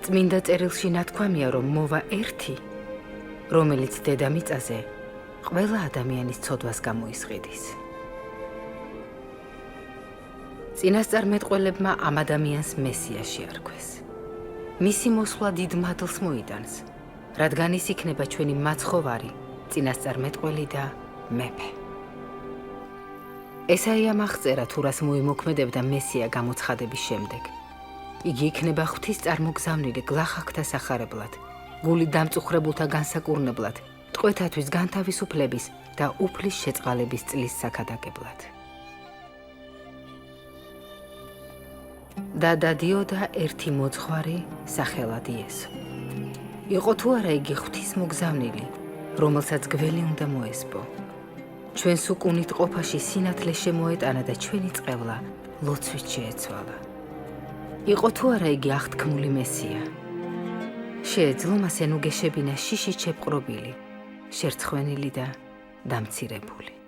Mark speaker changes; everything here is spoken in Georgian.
Speaker 1: წმინდა წერილში ნათქვამია, რომ მოვა ერთი, რომელიც დედამიწაზე ყველა ადამიანის ცოდვას გამოისყიდის. წინასწარმეტყველებმა ამ ადამიანს მესიაში არქვეს. მისი მოსვლა დიდ მადლს მოიტანს, რადგან ის იქნება ჩვენი მაცხოვარი, წინასწარმეტყველი და მეფე. ესაიამ აღწერა თუ რას მოიმოქმედებდა მესია გამოცხადების შემდეგ. იგი იქნება ღვთის წარმოგზავნილი გლახაკთა სახარებლად, გული დამწუხრებულთა განსაკურნებლად, ტყვეთათვის განთავისუფლების და უფლის შეწყალების წლის საქადაგებლად. და დადიოდა ერთი მოძღვარი სახელად იესო. იყო თუ არა იგი ღვთის მოგზავნილი, რომელსაც გველი უნდა მოესპო. ჩვენს უკუნით ყოფაში სინათლე შემოეტანა და ჩვენი წყევლა ლოცვით შეეცვალა. იყო თუ არა იგი აღთქმული მესია. შეეძლო მას ენუგეშებინა შიშით შეპყრობილი, შერცხვენილი და დამცირებული.